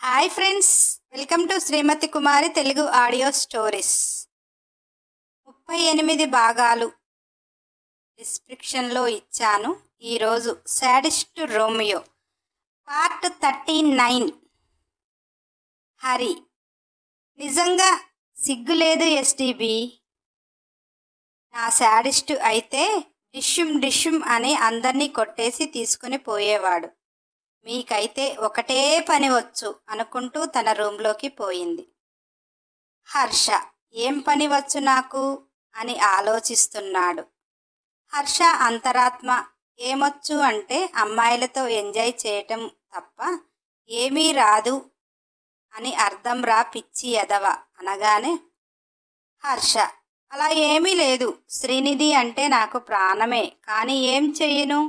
Hi friends, welcome to Shrimati Kumari Telugu audio stories. 38 భాగాలు డిస్క్రిప్షన్లో ఇచ్చాను. ఈరోజు సాడిస్ట్ రోమియో పార్ట్ 39. హరి, నిజంగా సిగ్గులేదు ఎస్టీబీ. నా సాడిస్టు అయితే డిష్యుమ్ డిష్యుమ్ అని అందరినీ కొట్టేసి తీసుకుని పోయేవాడు. మీకైతే ఒకటే పని వచ్చు అనుకుంటూ తన రూంలోకి పోయింది. హర్ష, ఏం పని వచ్చు నాకు అని ఆలోచిస్తున్నాడు. హర్ష అంతరాత్మ ఏమొచ్చు అంటే అమ్మాయిలతో ఎంజాయ్ చేయటం తప్ప ఏమీ రాదు అని అర్థం రా పిచ్చి ఎదవ అనగానే, హర్ష, అలా ఏమీ లేదు. శ్రీనిధి అంటే నాకు ప్రాణమే, కానీ ఏం చెయ్యను?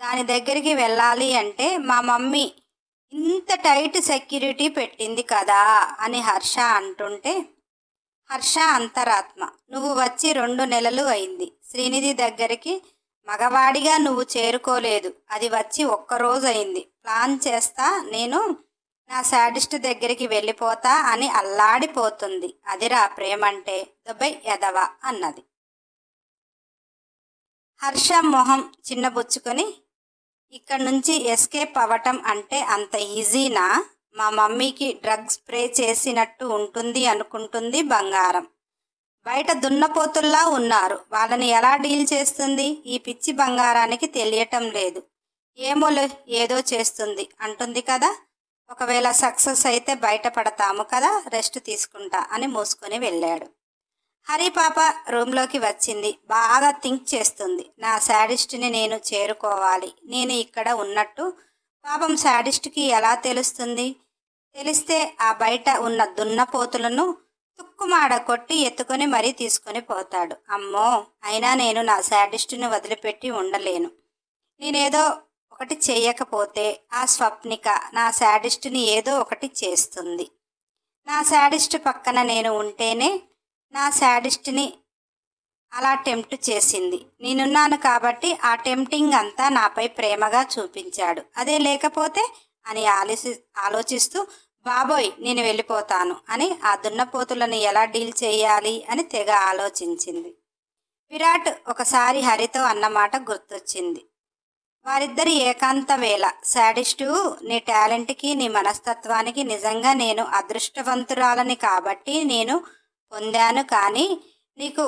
దాని దగ్గరికి వెళ్ళాలి అంటే మా మమ్మీ ఇంత టైట్ సెక్యూరిటీ పెట్టింది కదా అని హర్ష అంటుంటే, హర్ష అంతరాత్మ, నువ్వు వచ్చి 2 నెలలు అయింది. శ్రీనిధి దగ్గరికి మగవాడిగా నువ్వు చేరుకోలేదు. అది వచ్చి 1 రోజు అయింది. ప్లాన్ చేస్తా, నేను నా సాడిస్ట్ దగ్గరికి వెళ్ళిపోతా అని అల్లాడిపోతుంది. అదిరా ప్రేమంటే, దుబై ఎదవ అన్నది. హర్ష మొహం చిన్నబుచ్చుకొని, ఇక్కడ నుంచి ఎస్కేప్ అవ్వటం అంటే అంత ఈజీనా? మా మమ్మీకి డ్రగ్స్ స్ప్రే చేసినట్టు ఉంటుంది అనుకుంటుంది బంగారం. బయట దున్నపోతుల్లా ఉన్నారు, వాళ్ళని ఎలా డీల్ చేస్తుంది? ఈ పిచ్చి బంగారానికి తెలియటం లేదు. ఏమోలే, ఏదో చేస్తుంది అంటుంది కదా. ఒకవేళ సక్సెస్ అయితే బయటపడతాము కదా, రెస్ట్ తీసుకుంటా అని మూసుకొని వెళ్ళాడు. హరి పాప రూమ్లోకి వచ్చింది. బాగా థింక్ చేస్తుంది. నా శాడిస్ట్ని నేను చేరుకోవాలి. నేను ఇక్కడ ఉన్నట్టు పాపం శాడిస్ట్కి ఎలా తెలుస్తుంది? తెలిస్తే ఆ బయట ఉన్న దున్నపోతులను తుక్కుమాడ కొట్టి ఎత్తుకొని మరీ తీసుకొని పోతాడు. అమ్మో, అయినా నేను నా శాడిస్ట్ని వదిలిపెట్టి ఉండలేను. నేనేదో ఒకటి చేయకపోతే ఆ స్వప్నిక నా శాడిస్ట్ని ఏదో ఒకటి చేస్తుంది. నా శాడిస్ట్ పక్కన నేను ఉంటేనే నా శాడిస్ట్ని అలా టెంప్ట్ చేసింది. నేనున్నాను కాబట్టి ఆ టెంప్టింగ్ అంతా నాపై ప్రేమగా చూపించాడు. అదే లేకపోతే అని ఆలోచిస్తూ, బాబోయ్ నేను వెళ్ళిపోతాను అని ఆ దున్నపోతులను ఎలా డీల్ చేయాలి అని తెగ ఆలోచించింది. విరాట్ ఒకసారి హరితో అన్నమాట గుర్తొచ్చింది. వారిద్దరి ఏకాంత వేళ, శాడిస్టు, నీ టాలెంట్కి నీ మనస్తత్వానికి నిజంగా నేను అదృష్టవంతురాలని కాబట్టి నేను పొందాను, కానీ నీకు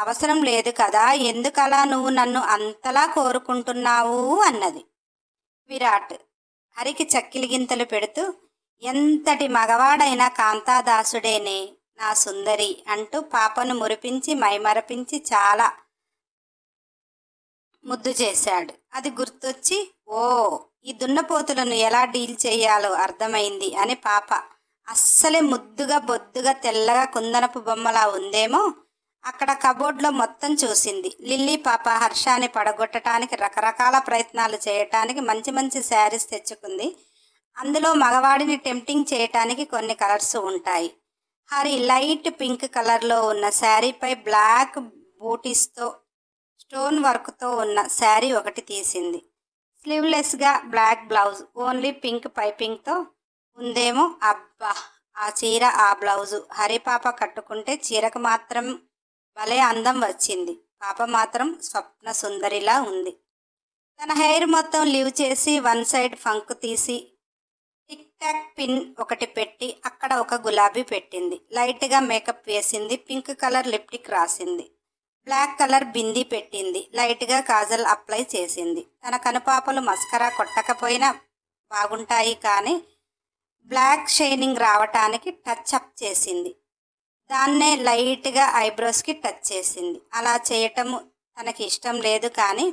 అవసరం లేదు కదా, ఎందుకలా నువ్వు నన్ను అంతలా కోరుకుంటున్నావు అన్నది. విరాట్ హరికి చక్కిలిగింతలు పెడుతూ, ఎంతటి మగవాడైనా కాంతాదాసుడేనే నా సుందరి అంటూ పాపను మురిపించి మైమరపించి చాలా ముద్దు చేశాడు. అది గుర్తొచ్చి, ఓ, ఈ దున్నపోతులను ఎలా డీల్ చేయాలో అర్థమైంది అని పాప అస్సలే ముద్దుగా బొద్దుగా తెల్లగా కుందనపు బొమ్మలా ఉందేమో. అక్కడ కబోర్డ్లో మొత్తం చూసింది. లిల్లీ పాప హర్షాన్ని పడగొట్టడానికి రకరకాల ప్రయత్నాలు చేయటానికి మంచి మంచి శారీస్ తెచ్చుకుంది. అందులో మగవాడిని టెంప్టింగ్ చేయటానికి కొన్ని కలర్స్ ఉంటాయి. హరి లైట్ పింక్ కలర్లో ఉన్న శారీపై బ్లాక్ బూటీస్తో స్టోన్ వర్క్తో ఉన్న శారీ ఒకటి తీసింది. స్లీవ్లెస్గా బ్లాక్ బ్లౌజ్, ఓన్లీ పింక్ పైపింగ్తో ఉందేమో. అబ్బా, ఆ చీర ఆ బ్లౌజు హరిపాప కట్టుకుంటే చీరకు మాత్రం భలే అందం వచ్చింది. పాప మాత్రం స్వప్న సుందరిలా ఉంది. తన హెయిర్ మొత్తం లీవ్ చేసి 1 సైడ్ ఫంక్ తీసి టిక్ టాక్ పిన్ ఒకటి పెట్టి అక్కడ ఒక గులాబీ పెట్టింది. లైట్గా మేకప్ వేసింది. పింక్ కలర్ లిప్టిక్ రాసింది. బ్లాక్ కలర్ బిందీ పెట్టింది. లైట్గా కాజల్ అప్లై చేసింది. తన కనుపాపలు మస్కరా కొట్టకపోయినా బాగుంటాయి, కానీ బ్లాక్ షైనింగ్ రావటానికి టచ్ అప్ చేసింది. దాన్నే లైట్గా ఐబ్రోస్కి టచ్ చేసింది. అలా చేయటము తనకి ఇష్టం లేదు, కానీ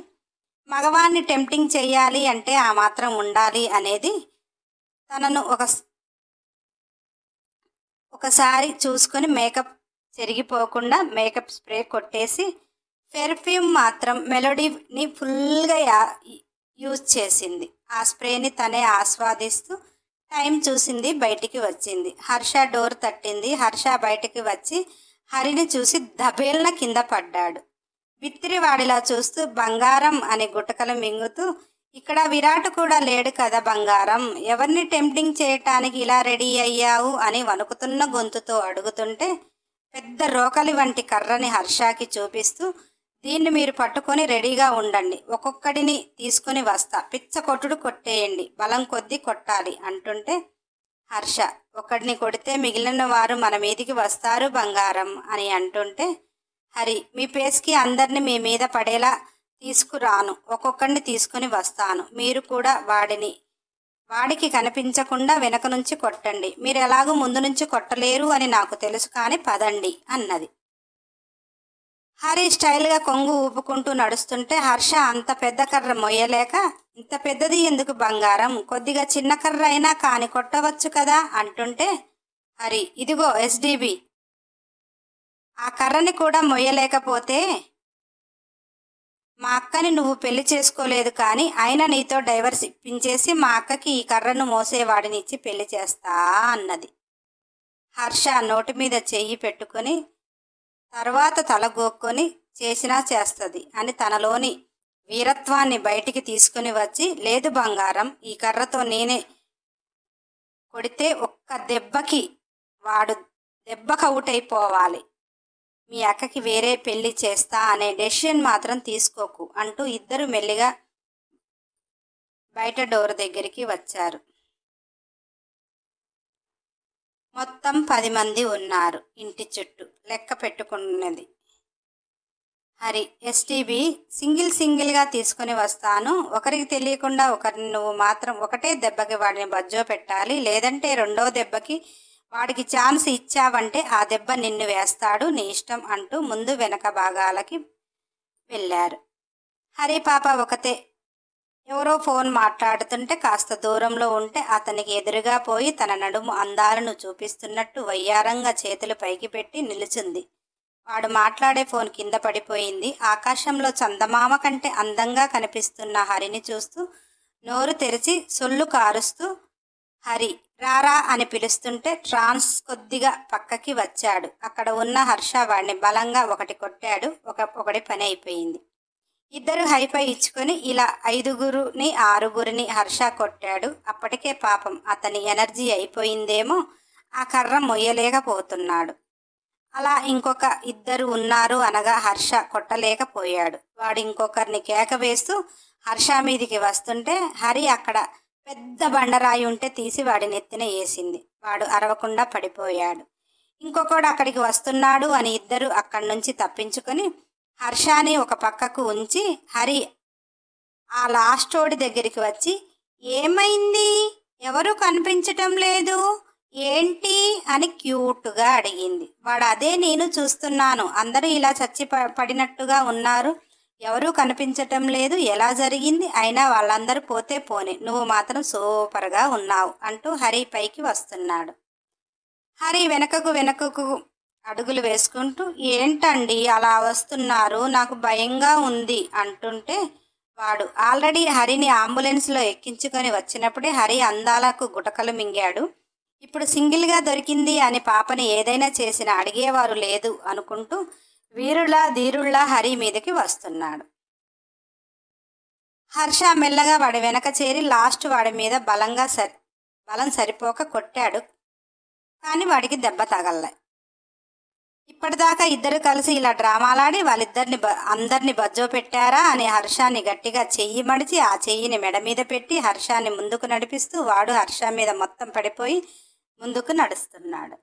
మగవాణ్ణి టెంప్టింగ్ చేయాలి అంటే ఆ మాత్రం ఉండాలి అనేది తనను ఒకసారి చూసుకొని మేకప్ చెరిగిపోకుండా మేకప్ స్ప్రే కొట్టేసి పెర్ఫ్యూమ్ మాత్రం మెలోడీని ఫుల్గా యూజ్ చేసింది. ఆ స్ప్రేని తనే ఆస్వాదిస్తూ టైం చూసింది, బయటికి వచ్చింది. హర్ష డోర్ తట్టింది. హర్ష బయటికి వచ్చి హరిని చూసి దబేల్న కింద పడ్డాడు. బిత్తిరివాడిలా చూస్తూ బంగారం అని గుటకలు మింగుతూ, ఇక్కడ విరాట్ కూడా లేడు కదా బంగారం, ఎవరిని టెంప్టింగ్ చేయటానికి ఇలా రెడీ అయ్యావు అని వణుకుతున్న గొంతుతో అడుగుతుంటే పెద్ద రోకలి వంటి కర్రని హర్షకి చూపిస్తూ, దీన్ని మీరు పట్టుకొని రెడీగా ఉండండి, ఒక్కొక్కడిని తీసుకుని వస్తా, పిచ్చ కొట్టుడు కొట్టేయండి, బలం కొద్దీ కొట్టాలి అంటుంటే హర్ష, ఒకడిని కొడితే మిగిలిన వారు మన మీదికి వస్తారు బంగారం అని అంటుంటే హరి, మీ పేస్కి అందరినీ మీ మీద పడేలా తీసుకురాను, ఒక్కొక్కడిని తీసుకుని వస్తాను, మీరు కూడా వాడికి కనిపించకుండా వెనక నుంచి కొట్టండి, మీరు ఎలాగూ ముందు నుంచి కొట్టలేరు అని నాకు తెలుసు, కానీ పదండి అన్నది. హరి స్టైల్గా కొంగు ఊపుకుంటూ నడుస్తుంటే హర్ష అంత పెద్ద కర్ర మొయ్యలేక, ఇంత పెద్దది ఎందుకు బంగారం, కొద్దిగా చిన్న కర్ర అయినా కాని కొట్టవచ్చు కదా అంటుంటే హరి, ఇదిగో ఎస్డిబి, ఆ కర్రని కూడా మొయ్యలేకపోతే మా అక్కని నువ్వు పెళ్లి చేసుకోలేదు, కానీ అయినా నీతో డైవర్స్ ఇప్పించేసి మా అక్కకి ఈ కర్రను మోసేవాడిని ఇచ్చి పెళ్లి చేస్తా అన్నది. హర్ష నోటి మీద చెయ్యి పెట్టుకొని తర్వాత తల గోక్కొని చేసినా చేస్తుంది అని తనలోని వీరత్వాన్ని బయటికి తీసుకుని వచ్చి, లేదు బంగారం, ఈ కర్రతో నేనే కొడితే ఒక్క దెబ్బకి వాడు దెబ్బకు అయిపోవాలి, మీ అక్కకి వేరే పెళ్లి చేస్తా అనే డెసిషన్ మాత్రం తీసుకోకు అంటూ ఇద్దరు మెల్లిగా బయట డోర్ దగ్గరికి వచ్చారు. మొత్తం 10 మంది ఉన్నారు ఇంటి చుట్టూ, లెక్క పెట్టుకున్నది. హరి, ఎస్టీబీ సింగిల్గా తీసుకుని వస్తాను, ఒకరికి తెలియకుండా ఒకరిని నువ్వు మాత్రం ఒకటే దెబ్బకి వాడిని బజ్జో పెట్టాలి, లేదంటే రెండో దెబ్బకి వాడికి ఛాన్స్ ఇచ్చావంటే ఆ దెబ్బ నిన్ను వేస్తాడు, నీ ఇష్టం అంటూ ముందు వెనక భాగాలకి వెళ్ళారు. హరి పాప ఒకతే ఎవరో ఫోన్ మాట్లాడుతుంటే కాస్త దూరంలో ఉంటే అతనికి ఎదురుగా పోయి తన నడుము అందాలను చూపిస్తున్నట్టు వయ్యారంగా చేతులు పైకి పెట్టి నిలుచుంది. వాడు మాట్లాడే ఫోన్ కింద పడిపోయింది. ఆకాశంలో చందమామ కంటే అందంగా కనిపిస్తున్న హరిని చూస్తూ నోరు తెరిచి సొల్లు కారుస్తూ హరి రారా అని పిలుస్తుంటే ట్రాన్స్ కొద్దిగా పక్కకి వచ్చాడు. అక్కడ ఉన్న హర్ష వాడిని బలంగా ఒకటి కొట్టాడు. ఒకటి పని అయిపోయింది. ఇద్దరు హైఫై ఇచ్చుకొని ఇలా 5గురిని 6గురిని హర్ష కొట్టాడు. అప్పటికే పాపం అతని ఎనర్జీ అయిపోయిందేమో, ఆ కర్ర మొయ్యలేకపోతున్నాడు. అలా ఇంకొక 2 ఉన్నారు అనగా హర్ష కొట్టలేకపోయాడు. వాడు ఇంకొకరిని కేక వేస్తూ హర్ష మీదికి వస్తుంటే హరి అక్కడ పెద్ద బండరాయి ఉంటే తీసి వాడి నెత్తిన వేసింది. వాడు అరవకుండా పడిపోయాడు. ఇంకొకడు అక్కడికి వస్తున్నాడు అని ఇద్దరు అక్కడి నుంచి తప్పించుకొని హర్షాని ఒక పక్కకు ఉంచి హరి ఆ లాస్టోడి దగ్గరికి వచ్చి, ఏమైంది, ఎవరు కనిపించటం లేదు ఏంటి అని క్యూట్గా అడిగింది. వాడు అదే నేను చూస్తున్నాను, అందరూ ఇలా చచ్చి పడినట్టుగా ఉన్నారు, ఎవరూ కనిపించటం లేదు, ఎలా జరిగింది, అయినా వాళ్ళందరూ పోతే పోనే, నువ్వు మాత్రం సూపర్గా ఉన్నావు అంటూ హరి పైకి వస్తున్నాడు. హరి వెనకకు అడుగులు వేసుకుంటూ, ఏంటండి అలా వస్తున్నారు, నాకు భయంగా ఉంది అంటుంటే వాడు ఆల్రెడీ హరిని అంబులెన్స్లో ఎక్కించుకొని వచ్చినప్పుడే హరి అందాలకు గుటకలు మింగాడు. ఇప్పుడు సింగిల్గా దొరికింది అని పాపని ఏదైనా చేసినా అడిగేవారు లేదు అనుకుంటూ వీరులా ధీరుల్లా హరి మీదకి వస్తున్నాడు. హర్ష మెల్లగా వాడి వెనక చేరి లాస్ట్ వాడి మీద బలం సరిపోక కొట్టాడు. కానీ వాడికి దెబ్బ తగలలే. ఇప్పటిదాకా ఇద్దరు కలిసి ఇలా డ్రామాలాడి అందరినీ బజ్జో పెట్టారా అని హర్షాన్ని గట్టిగా చెయ్యి మడిచి ఆ చెయ్యిని మెడ మీద పెట్టి హర్షాన్ని ముందుకు నడిపిస్తూ వాడు హర్ష మీద మొత్తం పడిపోయి ముందుకు నడుస్తున్నాడు.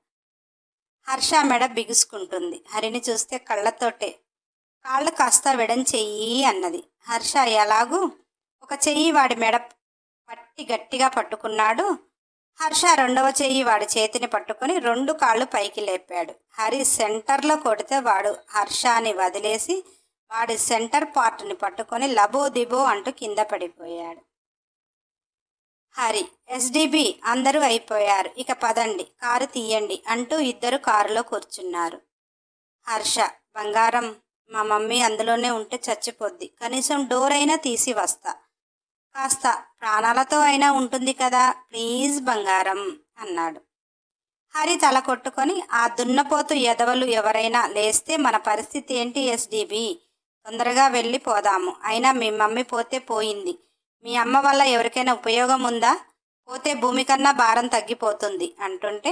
హర్ష మెడ బిగుసుకుంటుంది. హరిని చూస్తే కళ్ళతోటే కాళ్ళు కాస్త చెయ్యి అన్నది. హర్ష ఎలాగూ ఒక చెయ్యి వాడి మెడ పట్టి గట్టిగా పట్టుకున్నాడు. హర్ష రెండవ చెయ్యి వాడి చేతిని పట్టుకుని 2 కాళ్ళు పైకి లేపాడు. హరి సెంటర్లో కొడితే వాడు హర్షాని వదిలేసి వాడి సెంటర్ పార్ట్ని పట్టుకొని లబో దిబో అంటూ కింద పడిపోయాడు. హరి, ఎస్డిబి అందరూ అయిపోయారు, ఇక పదండి, కారు తీయండి అంటూ ఇద్దరు కారులో కూర్చున్నారు. హర్ష, బంగారం, మా మమ్మీ అందులోనే ఉంటే చచ్చిపోద్ది, కనీసం డోర్ అయినా తీసి వస్తా, కాస్త ప్రాణాలతో అయినా ఉంటుంది కదా, ప్లీజ్ బంగారం అన్నాడు. హరి తల కొట్టుకొని, ఆ దున్నపోతు ఎదవలు ఎవరైనా లేస్తే మన పరిస్థితి ఏంటి ఎస్డిబి, తొందరగా వెళ్ళిపోదాము, అయినా మీ మమ్మీ పోతే పోయింది, మీ అమ్మ వల్ల ఎవరికైనా ఉపయోగం ఉందా? పోతే భూమి కన్నా భారం తగ్గిపోతుంది అంటుంటే,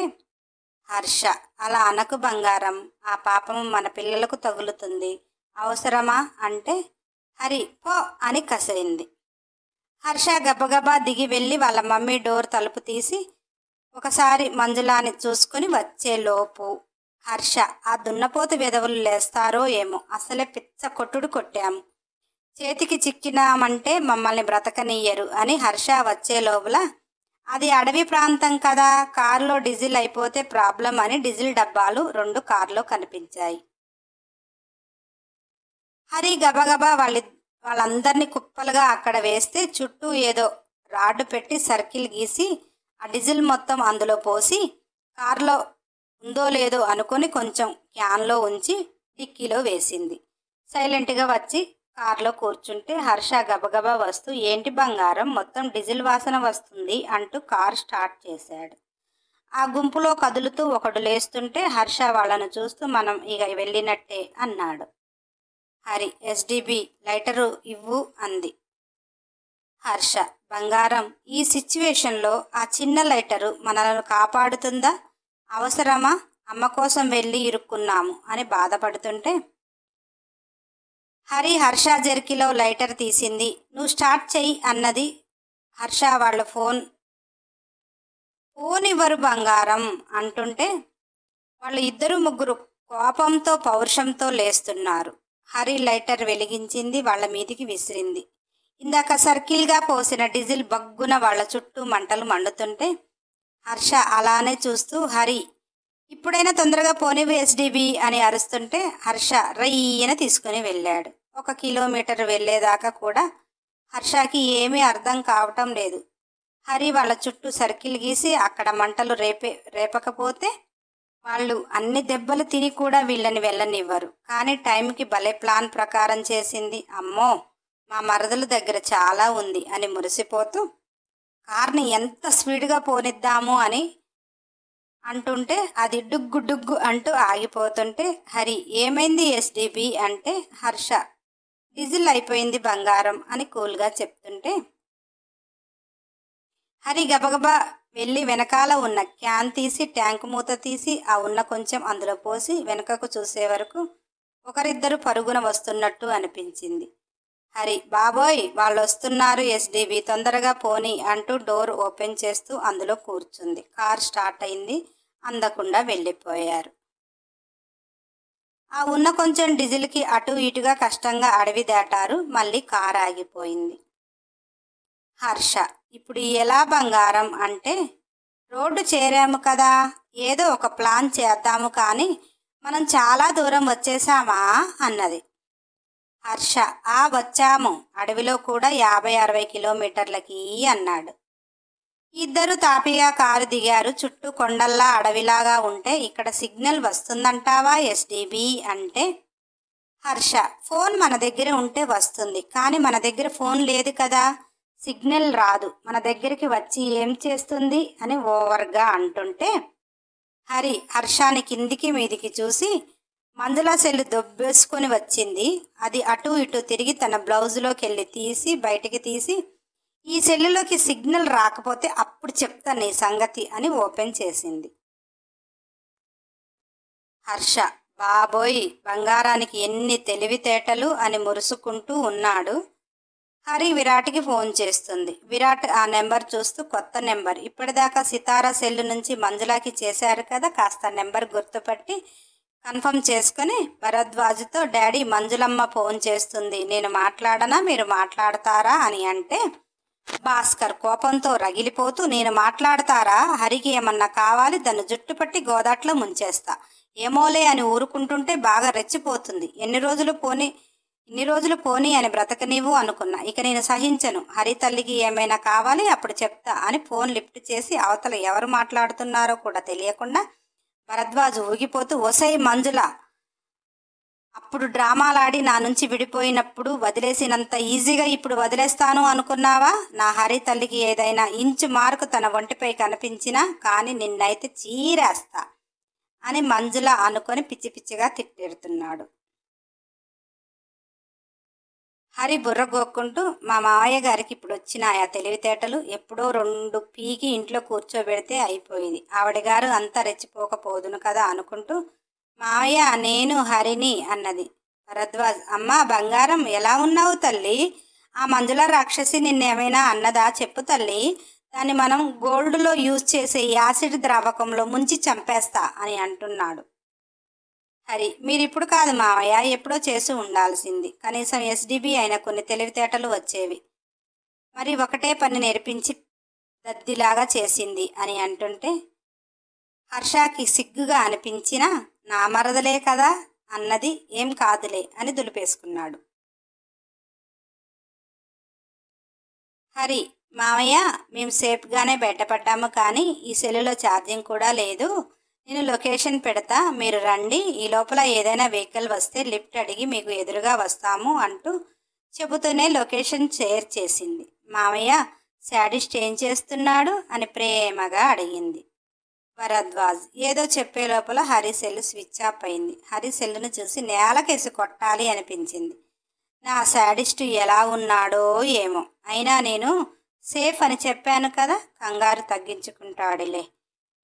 హర్ష, అలా అనకు బంగారం, ఆ పాపం మన పిల్లలకు తగులుతుంది, అవసరమా అంటే, హరి పో అని కసిరింది. హర్ష గబగబా దిగి వెళ్ళి వాళ్ళ మమ్మీ డోర్ తలుపు తీసి ఒకసారి మంజులాని చూసుకుని వచ్చేలోపు, హర్ష, ఆ దున్నపోతు వెధవులు లేస్తారో ఏమో, అసలే పిచ్చ కొట్టుడు కొట్టాము, చేతికి చిక్కినామంటే మమ్మల్ని బ్రతకనియ్యరు అని హర్ష వచ్చే లోపల, అది అడవి ప్రాంతం కదా, కారులో డీజిల్ అయిపోతే ప్రాబ్లం అని డీజిల్ డబ్బాలు 2 కారులో కనిపించాయి. హరి గబగబా వాళ్ళందరినీ కుప్పలుగా అక్కడ వేస్తే చుట్టూ ఏదో రాడ్డు పెట్టి సర్కిల్ గీసి ఆ డీజిల్ మొత్తం అందులో పోసి కారులో ఉందో లేదో అనుకుని కొంచెం క్యాన్లో ఉంచి డిక్కీలో వేసింది. సైలెంట్గా వచ్చి కారులో కూర్చుంటే హర్ష గబగబా వస్తూ, ఏంటి బంగారం, మొత్తం డీజిల్ వాసన వస్తుంది అంటూ కారు స్టార్ట్ చేశాడు. ఆ గుంపులో కదులుతూ ఒకడు లేస్తుంటే హర్ష వాళ్ళను చూస్తూ, మనం ఇక వెళ్ళినట్టే అన్నాడు. హరి, ఎస్డిబి లైటరు ఇవ్వు అంది. హర్ష, బంగారం, ఈ సిచ్యువేషన్లో ఆ చిన్న లైటరు మనలను కాపాడుతుందా? అవసరమా? అమ్మ కోసం వెళ్ళి ఇరుక్కున్నాము అని బాధపడుతుంటే, హరి హర్ష జెర్కీలో లైటర్ తీసింది. నువ్వు స్టార్ట్ చెయ్యి అన్నది. హర్ష వాళ్ళ ఫోన్ ఇవ్వరు బంగారం అంటుంటే వాళ్ళు 2-3 కోపంతో పౌరుషంతో లేస్తున్నారు. హరి లైటర్ వెలిగించింది, వాళ్ళ మీదికి విసిరింది. ఇందాక సర్కిల్గా పోసిన డీజిల్ బగ్గున వాళ్ళ చుట్టూ మంటలు మండుతుంటే హర్ష అలానే చూస్తూ, హరి, ఇప్పుడైనా తొందరగా పోనివి ఎస్డిబి అని అరుస్తుంటే హర్ష రయ్యన తీసుకుని వెళ్ళాడు. 1 కిలోమీటర్ వెళ్ళేదాకా కూడా హర్షకి ఏమీ అర్థం కావటం లేదు. హరి వాళ్ళ చుట్టూ సర్కిల్ గీసి అక్కడ మంటలు రేపకపోతే వాళ్ళు అన్ని దెబ్బలు తిని కూడా వీళ్ళని వెళ్ళనివ్వరు. కానీ టైంకి భలే ప్లాన్ ప్రకారం చేసింది. అమ్మో, మా మరదల దగ్గర చాలా ఉంది అని మురిసిపోతూ కార్ని ఎంత స్పీడ్గా పోనిద్దాము అని అంటుంటే అది డుగ్గు డుగ్గు అంటూ ఆగిపోతుంటే హరి, ఏమైంది ఎస్డిబి అంటే, హర్ష, డీజిల్ అయిపోయింది బంగారం అని కూల్గా చెప్తుంటే హరి గబగబా వెళ్ళి వెనకాల ఉన్న క్యాన్ తీసి ట్యాంకు మూత తీసి ఆ ఉన్న కొంచెం అందులో పోసి వెనుకకు చూసే వరకు ఒకరిద్దరు పరుగున వస్తున్నట్టు అనిపించింది. హరి, బాబోయ్, వాళ్ళు వస్తున్నారు ఎస్డిబి, తొందరగా పోనీ అంటూ డోర్ ఓపెన్ చేస్తూ అందులో కూర్చుంది. కార్ స్టార్ట్ అయింది. అందకుండా వెళ్ళిపోయారు. ఆ ఉన్న కొంచెం డీజిల్కి అటు ఇటుగా కష్టంగా అడవి దాటారు. మళ్ళీ కారు ఆగిపోయింది. హర్ష, ఇప్పుడు ఎలా బంగారం అంటే, రోడ్డు చేరాము కదా, ఏదో ఒక ప్లాన్ చేద్దాము, కానీ మనం చాలా దూరం వచ్చేసామా అన్నది. హర్ష, వచ్చాము, అడవిలో కూడా 50-60 కిలోమీటర్లకి అన్నాడు. ఇద్దరు తాపిగా కారు దిగారు. చుట్టూ కొండల్లా అడవిలాగా ఉంటే ఇక్కడ సిగ్నల్ వస్తుందంటావా ఎస్డిబి అంటే, హర్ష, ఫోన్ మన దగ్గర ఉంటే వస్తుంది, కానీ మన దగ్గర ఫోన్ లేదు కదా, సిగ్నల్ రాదు, మన దగ్గరికి వచ్చి ఏం చేస్తుంది అని ఓవర్గా అంటుంటే హరి హర్షాని కిందికి మీదికి చూసి, మంజుల సెల్లు దొబ్బేసుకొని వచ్చింది, అది అటు ఇటు తిరిగి తన బ్లౌజులోకి వెళ్ళి బయటికి తీసి, ఈ సెల్లులోకి సిగ్నల్ రాకపోతే అప్పుడు చెప్తా నీ సంగతి అని ఓపెన్ చేసింది. హర్ష, బాబోయ్, బంగారానికి ఎన్ని తెలివితేటలు అని మురుసుకుంటూ ఉన్నాడు. హరి విరాట్కి ఫోన్ చేస్తుంది. విరాట్ ఆ నెంబర్ చూస్తూ, కొత్త నెంబర్, ఇప్పటిదాకా సితారా సెల్లు నుంచి మంజులాకి చేశారు కదా, కాస్త నెంబర్ గుర్తుపట్టి కన్ఫర్మ్ చేసుకుని భరద్వాజ్తో, డాడీ, మంజులమ్మ ఫోన్ చేస్తుంది, నేను మాట్లాడనా, మీరు మాట్లాడతారా అని అంటే, భాస్కర్ కోపంతో రగిలిపోతూ, నేను మాట్లాడతారా, హరికి ఏమన్నా కావాలి, దాన్ని జుట్టు పట్టి గోదాట్లో ముంచేస్తా, ఏమోలే అని ఊరుకుంటుంటే బాగా రెచ్చిపోతుంది, ఇన్ని రోజులు పోనీ అని బ్రతకనివ్వు అనుకున్నా, ఇక నేను సహించను, హరి తల్లికి ఏమైనా కావాలి అప్పుడు చెప్తా అని ఫోన్ లిఫ్ట్ చేసి అవతల ఎవరు మాట్లాడుతున్నారో కూడా తెలియకుండా భరద్వాజ్ ఊగిపోతూ, ఒసై మంజుల, అప్పుడు డ్రామాలాడి నా నుంచి విడిపోయినప్పుడు వదిలేసినంత ఈజీగా ఇప్పుడు వదిలేస్తాను అనుకున్నావా, నా హరి తల్లికి ఏదైనా ఇంచు మార్కు తన ఒంటిపై కనిపించినా కానీ నిన్నైతే చీరేస్తా అని మంజుల అనుకొని పిచ్చి పిచ్చిగా తిట్టెడుతున్నాడు. హరి బుర్ర గోక్కుంటూ, మా మావయ్య గారికి ఇప్పుడు వచ్చినాయా తెలివితేటలు, ఎప్పుడో 2 పీకి ఇంట్లో కూర్చోబెడితే అయిపోయింది, ఆవిడగారు అంతా రెచ్చిపోకపోదును కదా అనుకుంటూ, మావయ్య నేను హరిని అన్నది. భరద్వాజ్, అమ్మా బంగారం, ఎలా ఉన్నావు తల్లి? ఆ మంజుల రాక్షసి నిన్నేమైనా అన్నదా చెప్పు తల్లి, దాన్ని మనం గోల్డ్లో యూజ్ చేసే యాసిడ్ ద్రావకంలో ముంచి చంపేస్తా అని అంటున్నాడు. హరి, మీరిప్పుడు కాదు మావయ్య, ఎప్పుడో చేసి ఉండాల్సింది, కనీసం ఎస్డిబి అయిన కొన్ని తెలివితేటలు వచ్చేవి, మరి ఒకటే పని నేర్పించి దద్దిలాగా చేసింది అని అంటుంటే, హర్షకి సిగ్గుగా అనిపించినా నా మరదలే కదా అన్నది, ఏం కాదులే అని దులిపేసుకున్నాడు. హరి, మావయ్య మేము సేఫ్గానే బయటపడ్డాము, కానీ ఈ సెల్లులో ఛార్జింగ్ కూడా లేదు, నేను లొకేషన్ పెడతా, మీరు రండి, ఈ లోపల ఏదైనా వెహికల్ వస్తే లిఫ్ట్ అడిగి మీకు ఎదురుగా వస్తాము అంటూ చెబుతూనే లొకేషన్ షేర్ చేసింది. మావయ్య శాడిస్ట్ ఏం చేస్తున్నాడు అని ప్రేమగా అడిగింది. భరద్వాజ్ ఏదో చెప్పే లోపల హరి సెల్ స్విచ్ ఆఫ్ అయింది. హరి సెల్లును చూసి నేలకేసి కొట్టాలి అనిపించింది. నా శాడిస్టు ఎలా ఉన్నాడో ఏమో, అయినా నేను సేఫ్ అని చెప్పాను కదా, కంగారు తగ్గించుకుంటాడులే.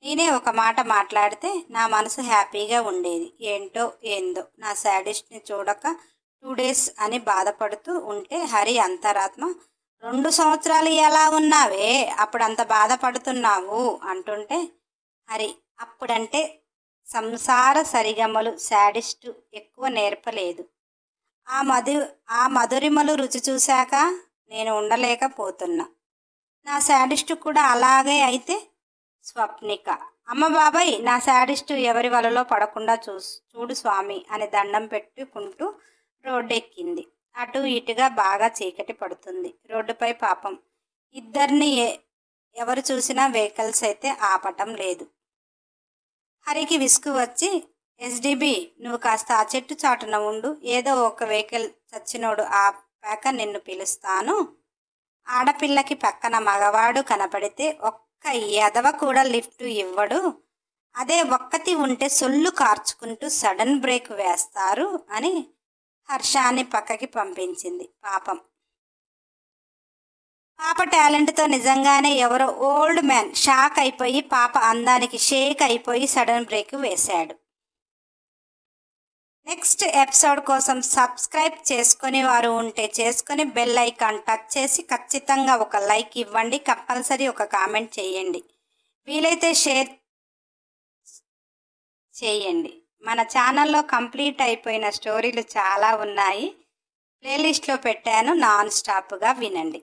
నేనే ఒక మాట మాట్లాడితే నా మనసు హ్యాపీగా ఉండేది, ఏంటో ఏందో నా శాడిస్ట్ని చూడక 2 days అని బాధపడుతూ ఉంటే హరి అంతరాత్మ, 2 సంవత్సరాలు ఎలా ఉన్నావే, అప్పుడంత బాధపడుతున్నావు అంటుంటే, హరి అప్పుడంటే సంసార సరిగమలు శాడిస్టు ఎక్కువ నేర్పలేదు, ఆ మధురిమలు రుచి చూశాక నేను ఉండలేకపోతున్నా, నా శాడిస్టు కూడా అలాగే అయితే. స్వప్నిక, అమ్మ బాబాయ్, నా శాడిస్టు ఎవరి వలలో పడకుండా చూడు స్వామి అని దండం పెట్టుకుంటూ రోడ్డెక్కింది. అటు ఇటుగా బాగా చీకటి పడుతుంది. రోడ్డుపై పాపం ఇద్దరిని ఎవరు చూసినా వెహికల్స్ అయితే ఆపటం లేదు. హరికి విసుగు వచ్చి, ఎస్డిబి నువ్వు కాస్త ఆ చెట్టు చాటున ఉండు, ఏదో ఒక వెహికల్ చచ్చినోడు ఆపాక నిన్ను పిలుస్తాను, ఆడపిల్లకి పక్కన మగవాడు కనపడితే ఒక్క ఎదవ కూడా లిఫ్ట్ ఇవ్వడు, అదే ఒక్కతి ఉంటే సొల్లు కార్చుకుంటూ సడన్ బ్రేక్ వేస్తారు అని హర్షాన్ని పక్కకి పంపించింది. పాప టాలెంట్తో నిజంగానే ఎవరో ఓల్డ్ మ్యాన్ షాక్ అయిపోయి పాప అందానికి షేక్ అయిపోయి సడన్ బ్రేక్ వేశాడు. నెక్స్ట్ ఎపిసోడ్ కోసం సబ్స్క్రైబ్ చేసుకుని వారు ఉంటే చేసుకొని బెల్ ఐకాన్ టచ్ చేసి ఖచ్చితంగా ఒక లైక్ ఇవ్వండి, కంపల్సరీ ఒక కామెంట్ చేయండి, వీలైతే షేర్ చేయండి. మన ఛానల్లో కంప్లీట్ అయిపోయిన స్టోరీలు చాలా ఉన్నాయి, ప్లేలిస్ట్లో పెట్టాను, నాన్ స్టాప్గా వినండి.